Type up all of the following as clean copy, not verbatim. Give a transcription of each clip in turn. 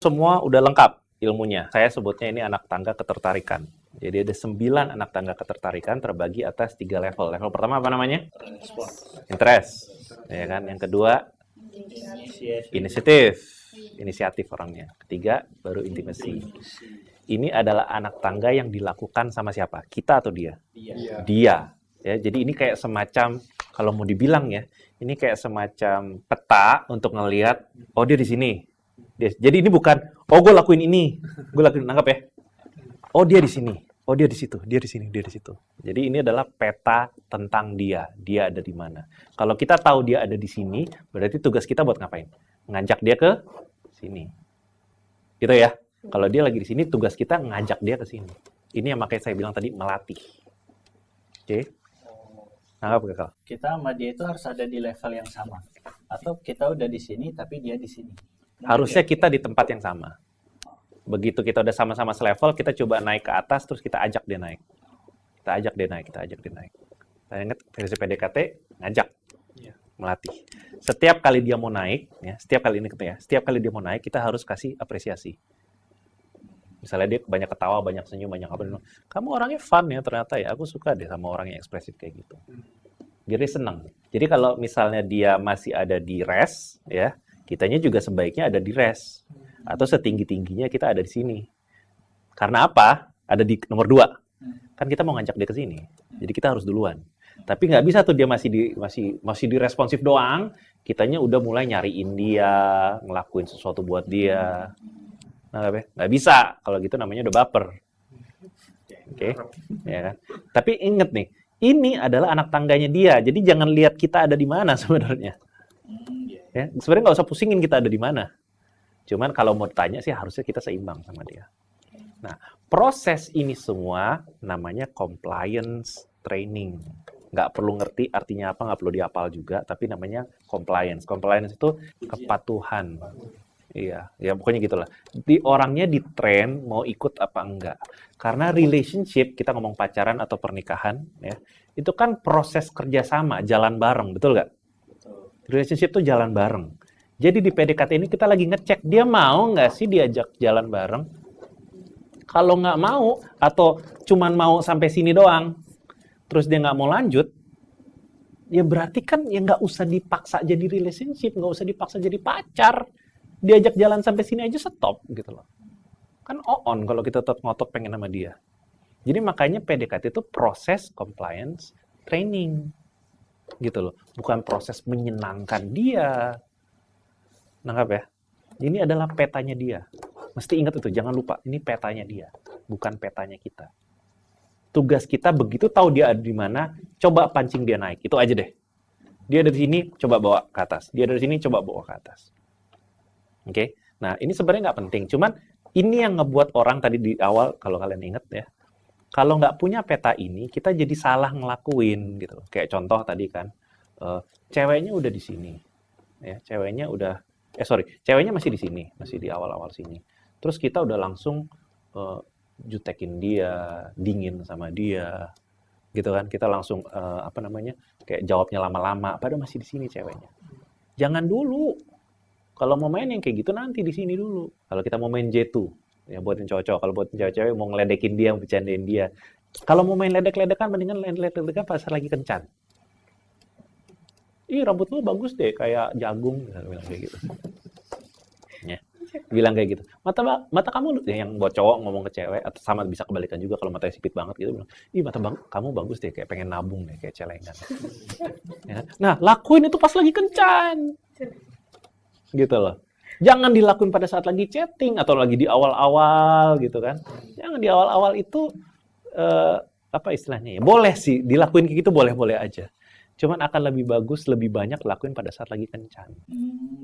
Semua udah lengkap ilmunya. Saya sebutnya ini anak tangga ketertarikan. Jadi ada 9 anak tangga ketertarikan terbagi atas 3 level. Level pertama apa namanya? Interest. Ya kan? Yang kedua, inisiatif orangnya. Ketiga, baru intimacy. Ini adalah anak tangga yang dilakukan sama siapa? Kita atau dia? Dia. Ya, jadi ini kayak semacam, kalau mau dibilang ya, ini kayak semacam peta untuk ngelihat, oh dia di sini. Jadi ini bukan, oh gue lakuin ini, gue lakuin, nangkap ya? Oh dia di sini, oh dia di situ, dia di sini, dia di situ. Jadi ini adalah peta tentang dia ada di mana. Kalau kita tahu dia ada di sini, berarti tugas kita buat ngapain? Ngajak dia ke sini. Gitu ya. Kalau dia lagi di sini, tugas kita ngajak dia ke sini. Ini yang makanya saya bilang tadi, melatih. Oke? Nangkap gak, Kal? Kita sama dia itu harus ada di level yang sama. Atau kita udah di sini, tapi dia di sini. Harusnya kita di tempat yang sama. Begitu kita udah sama-sama selevel, kita coba naik ke atas, terus kita ajak dia naik. Kita ajak dia naik. Saya ingat versi PDKT, ngajak. Melatih. Setiap kali dia mau naik, ya, setiap kali dia mau naik, kita harus kasih apresiasi. Misalnya dia banyak ketawa, banyak senyum, banyak apa, kamu orangnya fun ya ternyata ya, aku suka deh sama orang yang ekspresif kayak gitu. Jadi senang. Jadi kalau misalnya dia masih ada di rest, ya, kitanya juga sebaiknya ada di rest. Atau setinggi-tingginya kita ada di sini. Karena apa? Ada di nomor 2. Kan kita mau ngajak dia ke sini. Jadi kita harus duluan. Tapi nggak bisa tuh dia masih di responsif doang, kitanya udah mulai nyariin dia, ngelakuin sesuatu buat dia. Nah, nggak bisa. Kalau gitu namanya udah baper. Oke, ya kan? Tapi inget nih, ini adalah anak tangganya dia. Jadi jangan lihat kita ada di mana sebenarnya. Ya, sebenarnya nggak usah pusingin kita ada di mana. Cuman kalau mau tanya sih harusnya kita seimbang sama dia. Nah, proses ini semua namanya compliance training. Nggak perlu ngerti artinya apa, nggak perlu dihafal juga, tapi namanya compliance. Compliance itu kepatuhan. Iya, ya pokoknya gitulah. Di orangnya di-train mau ikut apa enggak. Karena relationship, kita ngomong pacaran atau pernikahan, ya, itu kan proses kerjasama, jalan bareng, betul nggak? Relationship itu jalan bareng. Jadi di PDKT ini kita lagi ngecek, dia mau nggak sih diajak jalan bareng? Kalau nggak mau, atau cuman mau sampai sini doang, terus dia nggak mau lanjut, ya berarti kan ya nggak usah dipaksa jadi relationship, nggak usah dipaksa jadi pacar. Diajak jalan sampai sini aja stop gitu loh. Kan on kalau kita tetap ngotot pengen sama dia. Jadi makanya PDKT itu proses compliance training. Gitu loh. Bukan proses menyenangkan dia. Nangkap ya? Ini adalah petanya dia. Mesti ingat itu, jangan lupa. Ini petanya dia, bukan petanya kita. Tugas kita begitu tahu dia ada di mana, coba pancing dia naik. Itu aja deh. Dia ada di sini, coba bawa ke atas. Dia ada di sini, coba bawa ke atas. Oke, nah ini sebenarnya nggak penting. Cuman ini yang ngebuat orang tadi di awal, kalau kalian ingat ya, kalau nggak punya peta ini, kita jadi salah ngelakuin gitu. Kayak contoh tadi kan, ceweknya udah di sini, ya, ceweknya masih di sini, masih di awal-awal sini. Terus kita udah langsung jutekin dia, dingin sama dia, gitu kan? Kita langsung kayak jawabnya lama-lama, padahal masih di sini ceweknya. Jangan dulu. Kalau mau main yang kayak gitu nanti di sini dulu. Kalau kita mau main J2, ya buat yang cowok-cowok. Kalau buat yang cewek-cewek mau ngeledekin dia, mau bercandain dia. Kalau mau main ledek-ledekan, mendingan ledek-ledekan pas lagi kencan. Ih, rambut lu bagus deh, kayak jagung. Bilang kayak gitu. Ya, bilang kayak gitu. Mata kamu, yang buat cowok ngomong ke cewek, atau sama bisa kebalikan juga kalau matanya sipit banget gitu. Bilang, ih kamu bagus deh, kayak pengen nabung deh, kayak celengan. Ya. Nah, lakuin itu pas lagi kencan. Gitu loh. Jangan dilakuin pada saat lagi chatting atau lagi di awal-awal gitu kan. Jangan di awal-awal itu apa istilahnya ya? Boleh sih dilakuin kayak gitu, boleh-boleh aja. Cuman akan lebih bagus, lebih banyak lakuin pada saat lagi kencan.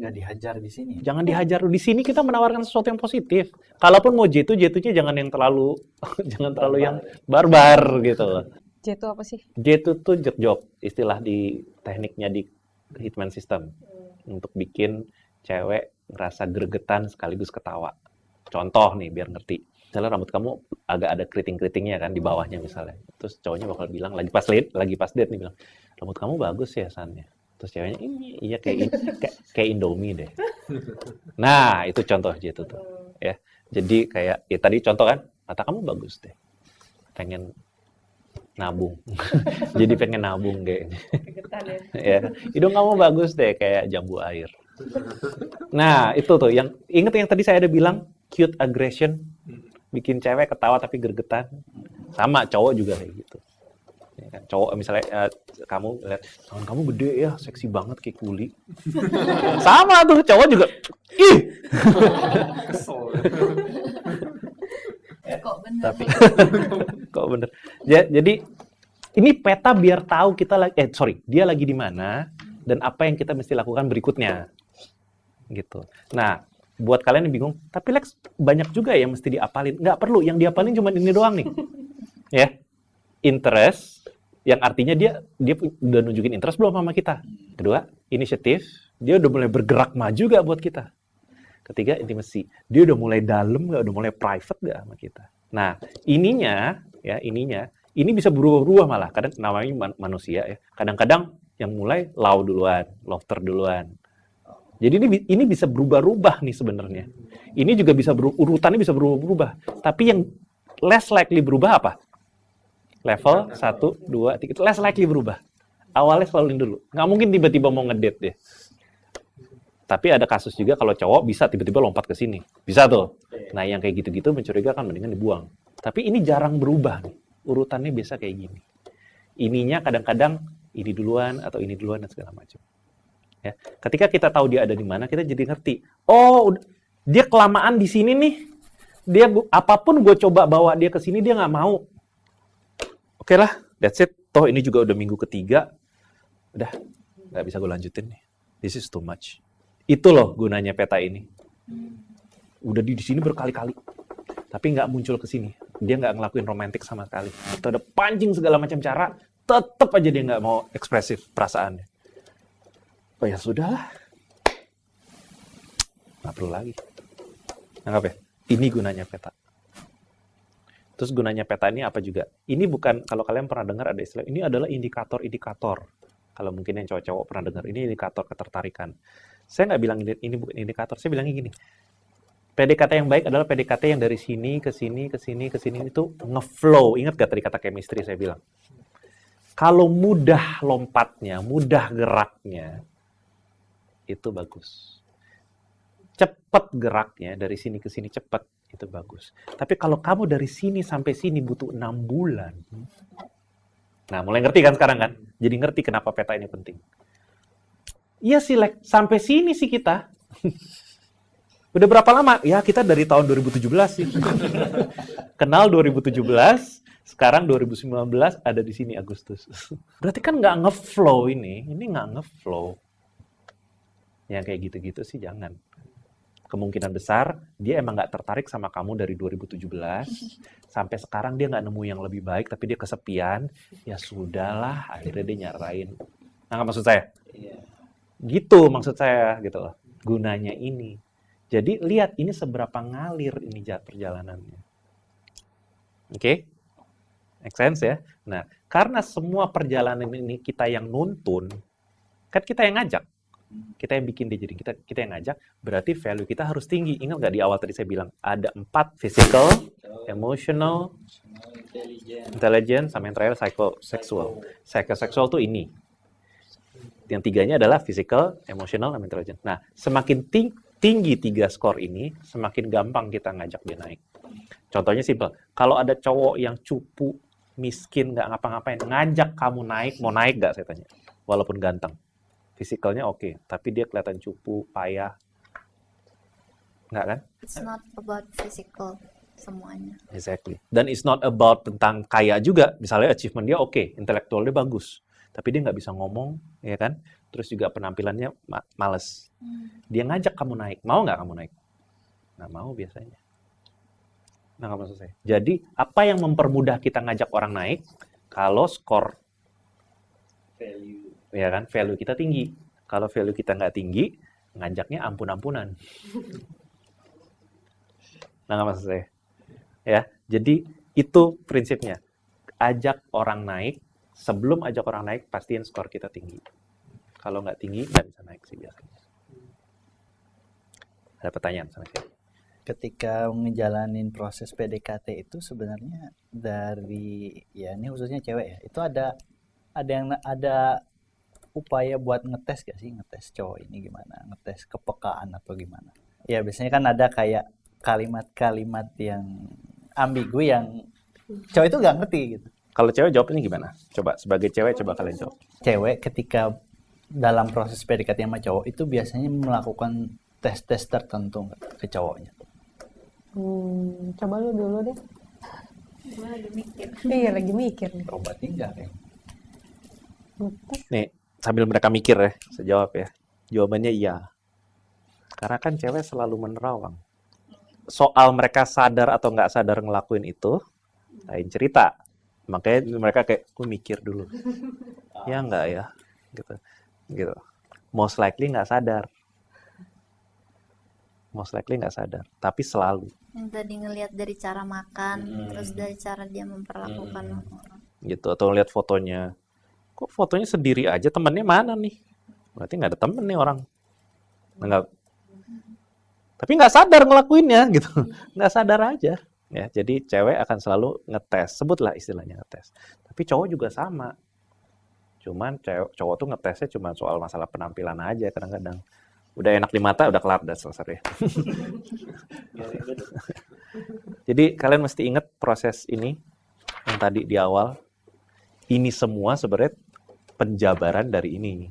Nggak dihajar di sini. Jangan dihajar di sini, kita menawarkan sesuatu yang positif. Kalaupun mau J2-nya jangan yang terlalu jangan terlalu yang barbar gitu loh. J itu apa sih? J2 tuh jerk, istilah di tekniknya di Hitman System. Untuk bikin cewek ngerasa gregetan sekaligus ketawa. Contoh nih, biar ngerti. Misalnya rambut kamu agak ada keriting-keritingnya kan di bawahnya misalnya. Terus cowoknya bakal bilang, lagi pas date nih bilang, rambut kamu bagus ya San ya. Terus Terus ceweknya, iya kayak Indomie deh. Nah, itu contoh aja itu tuh. Ya. Jadi kayak, ya tadi contoh kan, mata kamu bagus deh. Pengen nabung. Jadi pengen nabung kayaknya. Kegetan ya. Ya. Hidung kamu bagus deh, kayak jambu air. Nah, itu tuh, inget yang tadi saya ada bilang, cute aggression, bikin cewek ketawa tapi gergetan. Sama, cowok juga kayak gitu. Ya kan? Cowok misalnya kamu lihat tangan kamu gede ya, seksi banget kayak kuli. Sama tuh cowok juga. Ih. Kok bener? Tapi kok bener. Jadi ini peta biar tahu kita dia lagi di mana dan apa yang kita mesti lakukan berikutnya. Gitu. Nah, buat kalian yang bingung, tapi Lex banyak juga yang mesti diapalin. Nggak perlu, yang diapalin cuma ini doang nih. Ya. Interest, yang artinya dia udah nunjukin interest belum sama kita. Kedua, inisiatif, dia udah mulai bergerak maju gak buat kita. Ketiga, intimacy, dia udah mulai dalam gak, udah mulai private gak sama kita. Nah, ininya, ini bisa berubah-ubah malah. Kadang namanya manusia ya. Kadang-kadang yang mulai lofter duluan. Jadi ini bisa berubah-ubah nih sebenarnya. Ini juga bisa urutannya bisa berubah-ubah. Tapi yang less likely berubah apa? Level 1, 2, 3, less likely berubah. Awalnya selalu ini dulu. Nggak mungkin tiba-tiba mau ngedate deh. Tapi ada kasus juga kalau cowok bisa tiba-tiba lompat ke sini. Bisa tuh. Nah, yang kayak gitu-gitu mencurigakan, mendingan dibuang. Tapi ini jarang berubah nih. Urutannya biasa kayak gini. Ininya kadang-kadang ini duluan atau ini duluan dan segala macam. Ya. Ketika kita tahu dia ada di mana, kita jadi ngerti. Oh, dia kelamaan di sini nih. Apapun gue coba bawa dia ke sini, dia nggak mau. Oke lah, that's it. Toh ini juga udah minggu ketiga. Udah, nggak bisa gue lanjutin nih. This is too much. Itu loh gunanya peta ini. Udah di sini berkali-kali. Tapi nggak muncul ke sini. Dia nggak ngelakuin romantik sama sekali. Kita udah pancing segala macam cara, tetap aja dia nggak mau ekspresif perasaannya. Oh ya sudahlah. Nggak perlu lagi. Anggap ya, ini gunanya peta. Terus gunanya peta ini apa juga? Ini bukan, kalau kalian pernah dengar ada istilah, ini adalah indikator-indikator. Kalau mungkin yang cowok-cowok pernah dengar, ini indikator ketertarikan. Saya nggak bilang ini bukan indikator, saya bilangnya gini. PDKT yang baik adalah PDKT yang dari sini, ke sini, ke sini, ke sini, itu nge-flow. Ingat gak tadi kata chemistry saya bilang? Kalau mudah lompatnya, mudah geraknya, itu bagus. Cepat geraknya, dari sini ke sini cepat, itu bagus. Tapi kalau kamu dari sini sampai sini butuh 6 bulan. Nah, mulai ngerti kan sekarang kan? Jadi ngerti kenapa peta ini penting. Iya sih, Lek. Sampai sini sih kita. Udah berapa lama? Ya, kita dari tahun 2017 sih. Kenal 2017, sekarang 2019 ada di sini Agustus. Berarti kan nggak nge-flow ini nggak nge-flow. Yang kayak gitu-gitu sih jangan. Kemungkinan besar dia emang nggak tertarik sama kamu dari 2017 sampai sekarang dia nggak nemu yang lebih baik tapi dia kesepian, ya sudahlah akhirnya dia nyarain. Nah, nggak maksud saya? Gitu maksud saya gitu loh. Gunanya ini. Jadi lihat ini seberapa ngalir ini perjalanannya. Oke? Make sense ya? Nah, karena semua perjalanan ini kita yang nuntun, kan kita yang ngajak. Kita yang bikin dia jadi kita yang ngajak, berarti value kita harus tinggi. Ingat nggak di awal tadi saya bilang ada 4, physical, emotional, intelligent, sama yang terakhir psychosexual. Psychosexual tuh ini. Yang tiganya adalah physical, emotional, dan intelligent. Nah, semakin tinggi 3 skor ini, semakin gampang kita ngajak dia naik. Contohnya simpel. Kalau ada cowok yang cupu, miskin, nggak ngapa-ngapain, ngajak kamu naik, mau naik nggak saya tanya? Walaupun ganteng. Fisikalnya oke, tapi dia kelihatan cupu, payah. Nggak kan? It's not about physical semuanya. Exactly. Dan it's not about tentang kaya juga. Misalnya achievement dia oke, intelektual dia bagus. Tapi dia nggak bisa ngomong, ya kan? Terus juga penampilannya males. Dia ngajak kamu naik. Mau nggak kamu naik? Nggak mau biasanya. Nah, nggak maksud saya. Jadi, apa yang mempermudah kita ngajak orang naik? Kalau skor Value. ya kan, value kita tinggi. Kalau value kita nggak tinggi, ngajaknya ampun-ampunan. Nah, nggak maksud saya. Ya, jadi itu prinsipnya. Ajak orang naik, sebelum ajak orang naik, pastiin skor kita tinggi. Kalau nggak tinggi, nggak bisa naik sih biasanya. Ada pertanyaan sama saya? Ketika ngejalanin proses PDKT itu sebenarnya dari, ya ini khususnya cewek ya, itu ada upaya buat ngetes gak sih, ngetes cowok ini gimana, ngetes kepekaan atau gimana? Ya biasanya kan ada kayak kalimat-kalimat yang ambigu yang cowok itu nggak ngerti gitu. Kalau cewek jawabnya gimana? Coba, sebagai cewek, coba kalian jawab. Cewek ketika dalam proses PDKT sama cowok itu biasanya melakukan tes-tes tertentu nggak ke cowoknya? Coba lu dulu deh. Gue lagi mikir. Iya, lagi mikir nih. Berarti enggak ya? Nih, sambil mereka mikir ya, saya jawab ya. Jawabannya iya. Karena kan cewek selalu menerawang. Soal mereka sadar atau nggak sadar ngelakuin itu, lain cerita. Makanya mereka kayak, gue mikir dulu. Ya nggak ya? Gitu. Most likely nggak sadar. Most likely nggak sadar. Tapi selalu. Yang tadi ngelihat dari cara makan, terus dari cara dia memperlakukan orang. Gitu. Atau lihat fotonya. Kok fotonya sendiri aja, temennya mana nih? Berarti nggak ada temen nih orang. Nggak. Tapi nggak sadar ngelakuinnya gitu. Nggak sadar aja. Ya, jadi cewek akan selalu ngetes. Sebutlah istilahnya ngetes. Tapi cowok juga sama. Cuman cowok tuh ngetesnya cuma soal masalah penampilan aja kadang-kadang. Udah enak di mata, udah kelar, udah selesai. Jadi kalian mesti ingat proses ini yang tadi di awal. Ini semua sebenarnya penjabaran dari ini.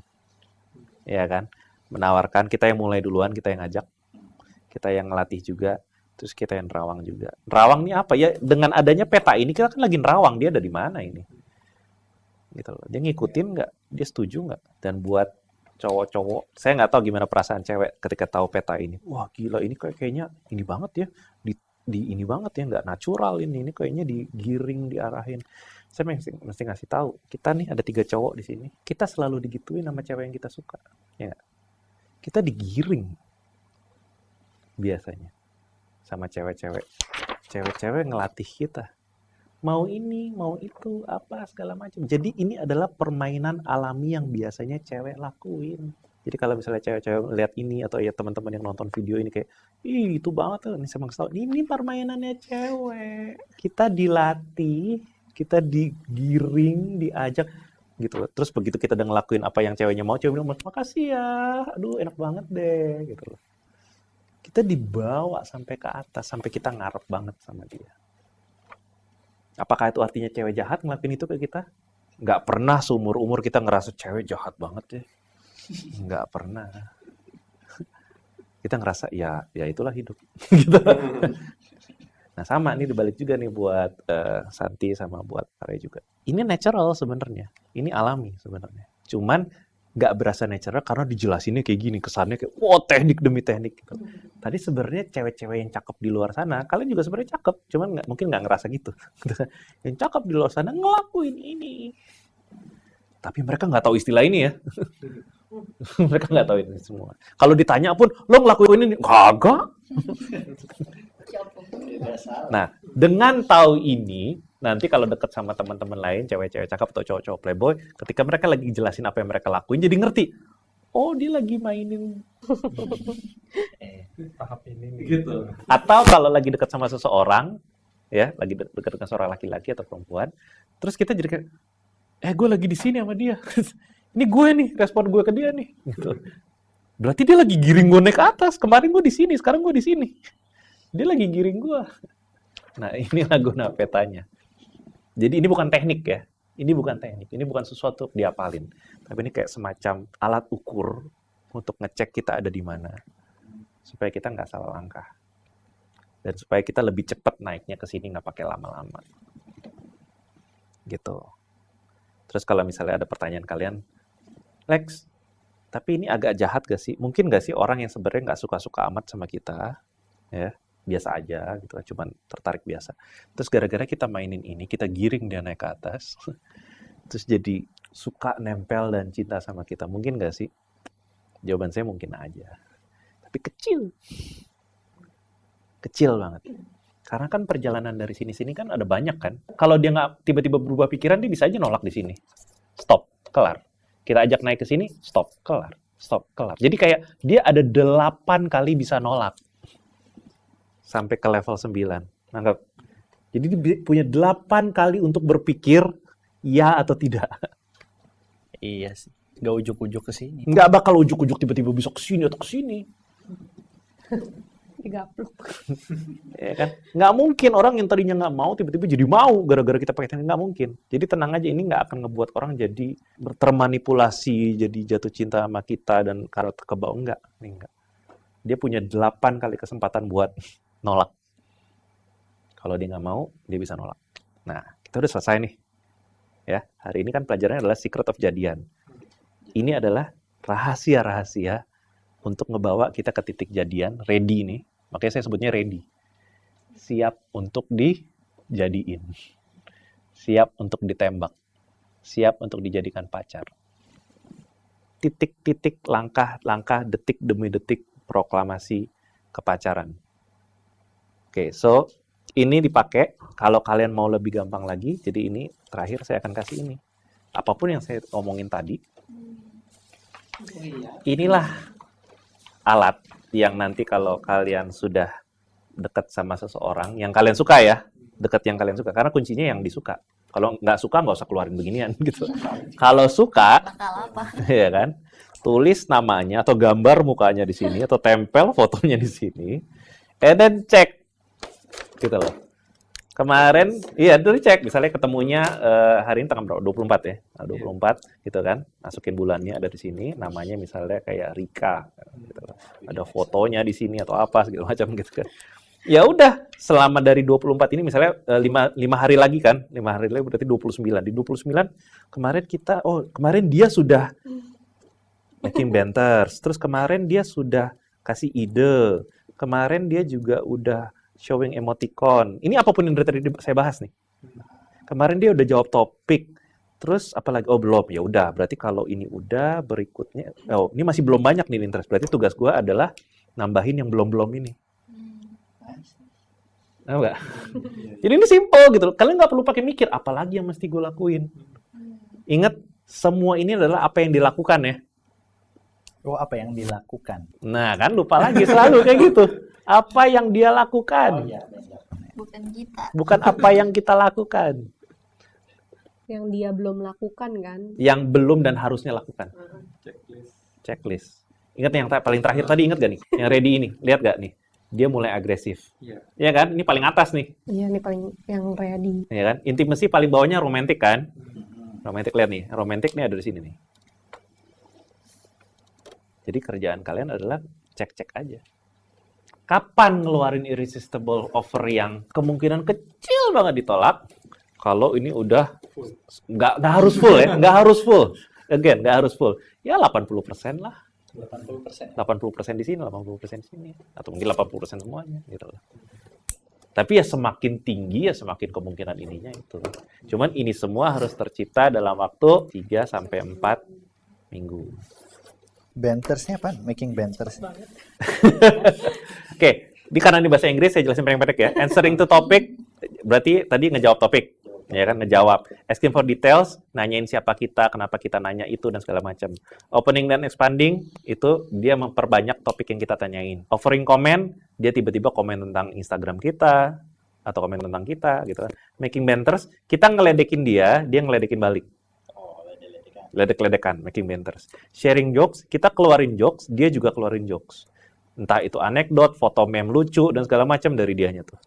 Ya kan? Menawarkan, kita yang mulai duluan, kita yang ngajak. Kita yang ngelatih juga. Terus kita yang nerawang juga. Nerawang ini apa ya? Dengan adanya peta ini, kita kan lagi nerawang. Dia ada di mana ini? Gitu loh. Dia ngikutin nggak? Dia setuju nggak? Dan buat cowok-cowok, saya nggak tahu gimana perasaan cewek ketika tahu peta ini. Wah gila, ini kayaknya ini banget ya, di ini banget ya, nggak natural ini kayaknya digiring, diarahin. Saya mesti ngasih tahu, kita nih ada 3 cowok di sini, kita selalu digituin sama cewek yang kita suka, ya nggak? Kita digiring biasanya sama cewek-cewek. Cewek-cewek ngelatih kita. Mau ini, mau itu, apa, segala macam. Jadi ini adalah permainan alami yang biasanya cewek lakuin. Jadi kalau misalnya cewek-cewek lihat ini, atau ya teman-teman yang nonton video ini kayak, ih itu banget tuh, ini saya tahu. Ini permainannya cewek. Kita dilatih, kita digiring, diajak, gitu loh. Terus begitu kita udah ngelakuin apa yang ceweknya mau, cewek bilang, makasih ya, aduh enak banget deh, gitu loh. Kita dibawa sampai ke atas, sampai kita ngarep banget sama dia. Apakah itu artinya cewek jahat ngelakuin itu ke kita? Nggak pernah seumur-umur kita ngerasa cewek jahat banget ya. Nggak pernah. Kita ngerasa, ya itulah hidup. Gitu. Nah sama nih dibalik juga nih buat Santi sama buat Arya juga. Ini natural sebenarnya. Ini alami sebenarnya. Cuman nggak berasa natural karena dijelasinnya kayak gini. Kesannya kayak, wah teknik demi teknik. Gitu. Tadi sebenarnya cewek-cewek yang cakep di luar sana, kalian juga sebenarnya cakep, cuman mungkin nggak ngerasa gitu. Yang cakep di luar sana ngelakuin ini. Tapi mereka nggak tahu istilah ini ya. Mereka nggak tahu ini semua. Kalau ditanya pun, lo ngelakuin ini? Kagak. Nah, dengan tahu ini, nanti kalau deket sama teman-teman lain, cewek-cewek cakep atau cowok-cowok playboy, ketika mereka lagi jelasin apa yang mereka lakuin, jadi ngerti. Oh, dia lagi mainin tahap ini gitu. Atau kalau lagi dekat sama seseorang, ya, lagi dekat dengan seorang laki-laki atau perempuan, terus kita jadi kayak, gue lagi di sini sama dia. Ini gue nih, respon gue ke dia nih. Gitu. Berarti dia lagi giring gue naik ke atas. Kemarin gue di sini, sekarang gue di sini. Dia lagi giring gue. Nah, inilah guna petanya. Jadi ini bukan teknik ya. Ini bukan teknik, ini bukan sesuatu diapalin. Tapi ini kayak semacam alat ukur untuk ngecek kita ada di mana. Supaya kita nggak salah langkah. Dan supaya kita lebih cepat naiknya ke sini, nggak pakai lama-lama. Gitu. Terus kalau misalnya ada pertanyaan kalian, Lex, tapi ini agak jahat gak sih? Mungkin gak sih orang yang sebenarnya nggak suka-suka amat sama kita, ya biasa aja gitu, cuman tertarik biasa. Terus gara-gara kita mainin ini, kita giring dia naik ke atas, terus jadi suka nempel dan cinta sama kita. Mungkin gak sih? Jawaban saya mungkin aja. Tapi kecil banget. Karena kan perjalanan dari sini-sini kan ada banyak kan. Kalau dia nggak tiba-tiba berubah pikiran, dia bisa aja nolak di sini. Stop, kelar. Kita ajak naik ke sini, stop, kelar. Stop, kelar. Jadi kayak dia ada 8 kali bisa nolak. Sampai ke level 9. Anggap. Jadi dia punya 8 kali untuk berpikir ya atau tidak. Iya sih. Nggak ujuk-ujuk ke sini. Nggak bakal ujuk-ujuk tiba-tiba bisa ke sini atau ke sini. Digaplok. Ya kan? Nggak mungkin orang yang tadinya nggak mau tiba-tiba jadi mau gara-gara kita pakai teknik, nggak mungkin. Jadi tenang aja, ini nggak akan ngebuat orang jadi termanipulasi, jadi jatuh cinta sama kita dan karena kebawa, enggak. Ini enggak. Dia punya 8 kali kesempatan buat nolak. Kalau dia nggak mau, dia bisa nolak. Nah, kita udah selesai nih. Ya, hari ini kan pelajarannya adalah secret of jadian. Ini adalah rahasia-rahasia untuk ngebawa kita ke titik jadian, ready nih. Makanya saya sebutnya ready. Siap untuk dijadiin. Siap untuk ditembak. Siap untuk dijadikan pacar. Titik-titik, langkah-langkah, detik demi detik proklamasi kepacaran. Oke, so ini dipakai kalau kalian mau lebih gampang lagi. Jadi ini terakhir saya akan kasih ini. Apapun yang saya omongin tadi, inilah alat yang nanti kalau kalian sudah dekat sama seseorang yang kalian suka ya, dekat yang kalian suka, karena kuncinya yang disuka. Kalau nggak suka nggak usah keluarin beginian gitu. Kalau suka, Bakal apa? ya kan, tulis namanya atau gambar mukanya di sini atau tempel fotonya di sini, and then cek, gitu loh. Kemarin, iya dulu cek, misalnya ketemunya hari ini tanggal berapa? 24 ya, nah, 24 gitu kan, masukin bulannya ada di sini, namanya misalnya kayak Rika, gitu loh. Ada fotonya di sini atau apa segala macam gitu kan. Ya udah, selama dari 24 ini misalnya 5 hari lagi kan, 5 hari lagi berarti 29. Di 29 kemarin dia sudah making banters, terus kemarin dia sudah kasih ide, kemarin dia juga udah showing emoticon. Ini apapun yang dari tadi saya bahas nih. Kemarin dia udah jawab topik. Terus apalagi? Oh belum. Ya udah. Berarti kalau ini udah berikutnya. Oh ini masih belum banyak nih interest. Berarti tugas gue adalah nambahin yang belum ini. Tahu nggak? Jadi ini simple gitu. Kalian nggak perlu pakai mikir. Apalagi yang mesti gue lakuin. Ingat semua ini adalah apa yang dilakukan ya. Oh, apa yang dilakukan? Nah kan lupa lagi selalu kayak gitu. Apa yang dia lakukan. Bukan kita. Bukan apa yang kita lakukan. Yang dia belum lakukan kan? Yang belum dan harusnya lakukan. Checklist. Ingat yang paling terakhir tadi, ingat gak nih? Yang ready ini, lihat gak nih? Dia mulai agresif. Iya kan? Ini paling atas nih. Iya, ini paling yang ready. Iya kan? Intimacy paling bawahnya romantic kan? Romantic, lihat nih. Romantic nih ada di sini nih. Jadi kerjaan kalian adalah cek-cek aja. Kapan ngeluarin irresistible offer yang kemungkinan kecil banget ditolak? Kalau ini udah nggak harus full ya, nggak harus full. Again, nggak harus full. Ya 80% lah. 80%. 80% di sini, 80% di sini. Atau mungkin 80% semuanya gitu loh. Tapi ya semakin tinggi ya semakin kemungkinan ininya itu. Cuman ini semua harus tercipta dalam waktu 3 sampai 4 minggu. Bantersnya apa? Making banters. Oke, karena ini bahasa Inggris saya jelasin paling pendek ya. Answering to topic berarti tadi ngejawab topik, ya kan, ngejawab. Asking for details, nanyain siapa kita, kenapa kita nanya itu dan segala macam. Opening dan expanding itu dia memperbanyak topik yang kita tanyain. Offering comment, dia tiba-tiba komen tentang Instagram kita atau komen tentang kita gitu kan. Making banters, kita ngeledekin dia ngeledekin balik. Ledek-ledekan, making banters. Sharing jokes, kita keluarin jokes, dia juga keluarin jokes. Entah itu anekdot, foto meme lucu, dan segala macam dari dianya tuh.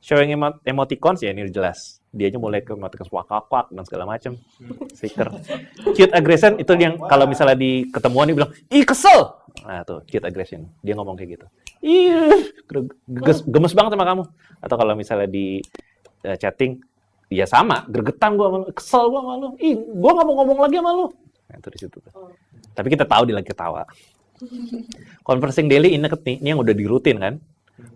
Showing emoticons, ya ini jelas. Dianya mulai ke emoticons wak-wak dan segala macam. Stiker. Cute aggression, itu yang kalau misalnya di ketemuan dia bilang, ih kesel! Nah tuh, cute aggression. Dia ngomong kayak gitu. Ih, gemes banget sama kamu. Atau kalau misalnya di chatting, ya sama, gregetan gue sama lu, kesel gue sama lu, ih gue gak mau ngomong lagi sama lu. Nah itu di situ tuh. Tapi kita tahu dia lagi ketawa. Conversing daily ini yang udah di rutin kan,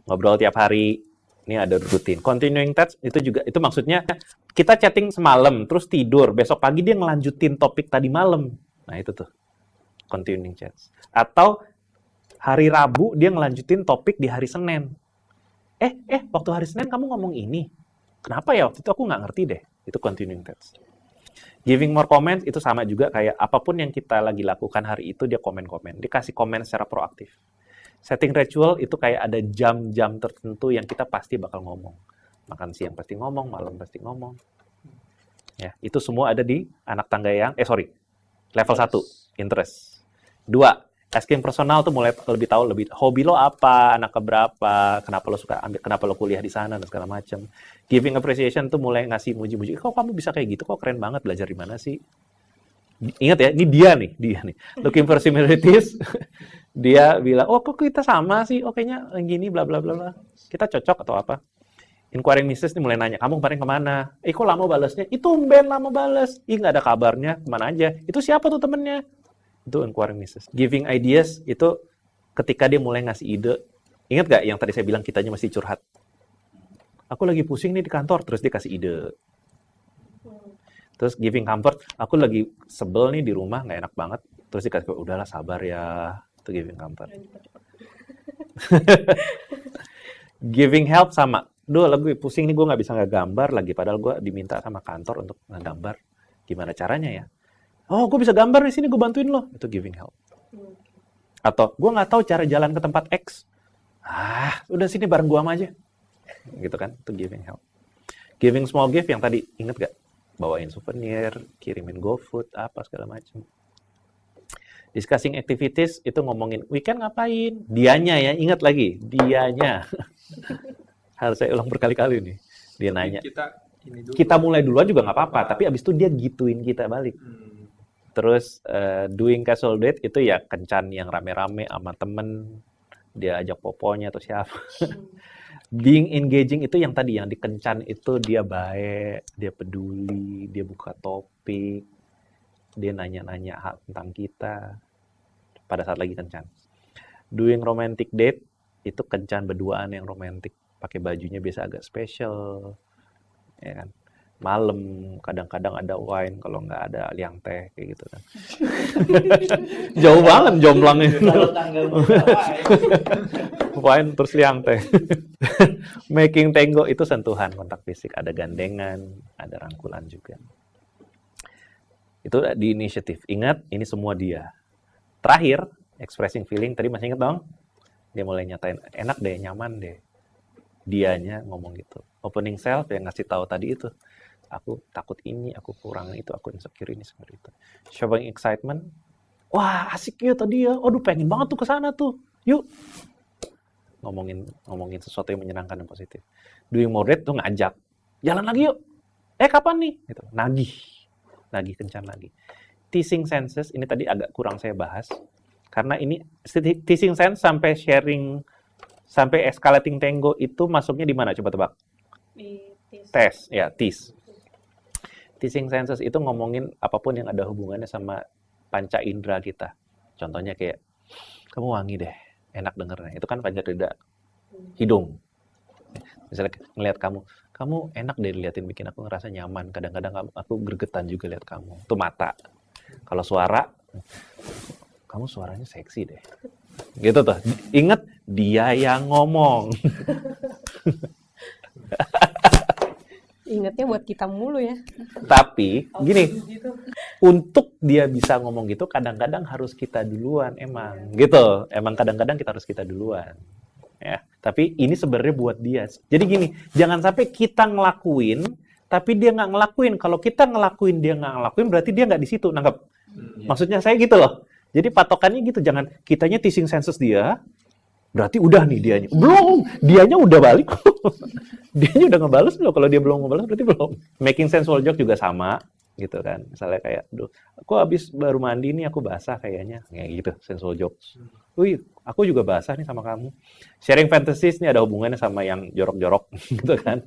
ngobrol tiap hari, ini ada rutin. Continuing touch itu juga, itu maksudnya kita chatting semalam, terus tidur, besok pagi dia ngelanjutin topik tadi malam. Nah itu tuh, continuing chat. Atau hari Rabu dia ngelanjutin topik di hari Senin. Waktu hari Senin kamu ngomong ini. Kenapa ya waktu itu aku nggak ngerti deh. Itu continuing text. Giving more comments itu sama juga kayak apapun yang kita lagi lakukan hari itu dia komen-komen. Dia kasih komen secara proaktif. Setting ritual itu kayak ada jam-jam tertentu yang kita pasti bakal ngomong. Makan siang pasti ngomong, malam pasti ngomong. Ya, itu semua ada di anak tangga yang, level 1, interest. 2, asking personal tuh mulai lebih tahu lebih hobi lo apa, anak keberapa, kenapa lo suka ambil, kenapa lo kuliah di sana dan segala macam. Giving appreciation tuh mulai ngasih muji-muji. Kok kamu bisa kayak gitu? Kok keren banget, belajar di mana sih? Ingat ya, ini dia nih. Looking for similarities. Dia bilang, "Oh, kok kita sama sih? Oh, kayaknya gini bla bla bla bla." Kita cocok atau apa? Inquiring Mrs. nih mulai nanya, "Kamu kemarin kemana? Kok lama balasnya? Itu Ben lama balas. Nggak ada kabarnya, kemana aja? Itu siapa tuh temennya?" Itu inquiring Mrs. Giving ideas itu ketika dia mulai ngasih ide. Ingat nggak yang tadi saya bilang kitanya masih curhat? Aku lagi pusing nih di kantor, terus dia kasih ide. Terus giving comfort, aku lagi sebel nih di rumah, nggak enak banget. Terus dia kasih, udahlah sabar ya. Itu giving comfort. Giving help sama. Duh, lagi pusing nih, gue nggak bisa ngegambar lagi. Padahal gue diminta sama kantor untuk ngegambar. Gimana caranya ya? Oh, gue bisa gambar di sini, gue bantuin lo. Itu giving help. Atau, gue nggak tahu cara jalan ke tempat X. Udah sini bareng gue sama aja. Gitu kan, itu giving help. Giving small gift yang tadi, inget gak? Bawain souvenir, kirimin GoFood, apa segala macam. Discussing activities, itu ngomongin weekend ngapain. Dianya ya, ingat lagi. Dianya. Harus saya ulang berkali-kali nih. Dia nanya. Kita mulai duluan juga nggak apa-apa, tapi abis itu dia gituin kita balik. Terus doing casual date itu ya kencan yang rame-rame sama temen, dia ajak poponya atau siapa. Being engaging itu yang tadi, yang dikencan itu dia baik, dia peduli, dia buka topik, dia nanya-nanya hal tentang kita pada saat lagi kencan. Doing romantic date itu kencan berduaan yang romantic, pakai bajunya biasa agak special, ya kan. Malam kadang-kadang ada wine, kalau nggak ada liang teh kayak gitu kan. Jauh banget jomblangnya. Wine terus liang teh. Making tango itu sentuhan, kontak fisik, ada gandengan, ada rangkulan juga. Itu di inisiatif. Ingat, ini semua dia. Terakhir, expressing feeling, tadi masih ingat dong? Dia mulai nyatain, enak deh, nyaman deh. Dianya ngomong gitu. Opening self yang ngasih tahu tadi itu. Aku takut ini, aku kurang itu, aku insecure ini, seperti itu. Showing excitement. Wah, asik ya tadi ya. Aduh, pengen banget tuh ke sana tuh. Yuk. Ngomongin sesuatu yang menyenangkan dan positif. Doing more date tuh ngajak. Jalan lagi yuk. Kapan nih? Gitu. Nagih kencan lagi. Teasing senses, ini tadi agak kurang saya bahas. Karena ini teasing sense sampai sharing, sampai escalating tango itu masuknya di mana? Coba tebak. Tease. Teasing senses itu ngomongin apapun yang ada hubungannya sama panca indera kita. Contohnya kayak, kamu wangi deh, enak dengernya. Itu kan panca indera hidung. Misalnya ngelihat kamu enak deh diliatin, bikin aku ngerasa nyaman. Kadang-kadang aku gregetan juga lihat kamu. Itu mata. Kalau suara, kamu suaranya seksi deh. Gitu tuh. Ingat, dia yang ngomong. Ingatnya buat kita mulu ya. Tapi, gini, untuk dia bisa ngomong gitu, kadang-kadang harus kita duluan, emang. Gitu, emang kadang-kadang kita harus kita duluan. Ya, tapi ini sebenarnya buat dia. Jadi gini, jangan sampai kita ngelakuin, tapi dia nggak ngelakuin. Kalau kita ngelakuin, dia nggak ngelakuin, berarti dia nggak di situ, nangkep? Maksudnya saya gitu loh. Jadi patokannya gitu, jangan kitanya teasing senses dia, berarti udah nih dianya. Belum, dianya udah balik. Dianya udah ngebales belum? Kalau dia belum ngebales berarti belum. Making sensual joke juga sama, gitu kan. Misalnya kayak, duh, aku habis baru mandi nih, aku basah kayaknya. Kayak gitu, sensual jokes. Wih, aku juga basah nih sama kamu. Sharing fantasies nih ada hubungannya sama yang jorok-jorok, gitu kan.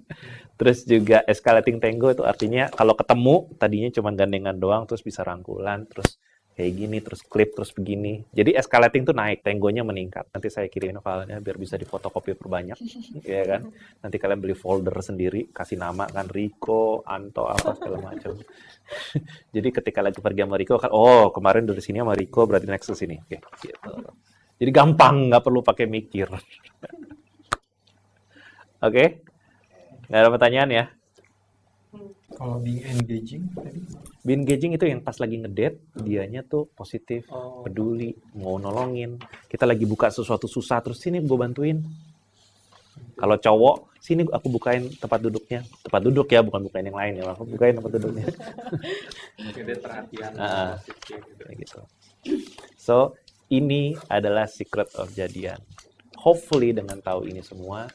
Terus juga escalating tango itu artinya kalau ketemu, tadinya cuma gandengan doang, terus bisa rangkulan, terus kayak gini, terus klip, terus begini. Jadi escalating tuh naik, tanggonya meningkat. Nanti saya kirimin filenya biar bisa difotokopi perbanyak, ya kan. Nanti kalian beli folder sendiri, kasih nama kan Riko, Anto, apa segala macam. Jadi ketika lagi pergi sama Riko, kan, oh kemarin dari sini sama Riko, berarti next ke sini. Oke, gitu. Jadi gampang, nggak perlu pakai mikir. Oke? Nggak ada pertanyaan ya? Kalau being engaging tadi, Be engaging itu yang pas lagi ngedate, dianya tuh positif, oh, peduli, mau nolongin. Kita lagi buka sesuatu susah, terus sini gue bantuin. Kalau cowok, sini aku bukain tempat duduknya. Tempat duduk ya, bukan bukain yang lain ya. Aku bukain tempat duduknya. mungkin dia perhatian Ah. positif gitu. Kayak gitu. So, ini adalah secret of jadian. Hopefully dengan tahu ini semua,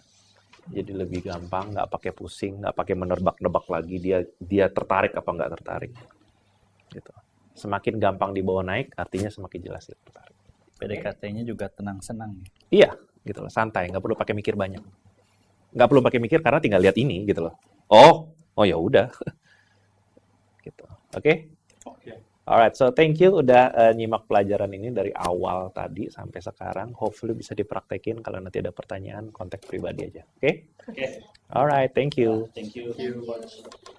jadi lebih gampang, nggak pakai pusing, nggak pakai menebak-nebak lagi dia tertarik apa nggak tertarik. Gitu. Semakin gampang dibawa naik, artinya semakin jelas dia tertarik. PDKT-nya juga tenang senang ya. Iya, gitu loh, santai, nggak perlu pakai mikir banyak. Nggak perlu pakai mikir karena tinggal lihat ini, gitu loh. Oh ya udah, gitu. Oke? Oke. Alright, so thank you udah nyimak pelajaran ini dari awal tadi sampai sekarang. Hopefully bisa dipraktekin. Kalau nanti ada pertanyaan, kontak pribadi aja. Oke? Oke. Alright, thank you. Thank you. Thank you.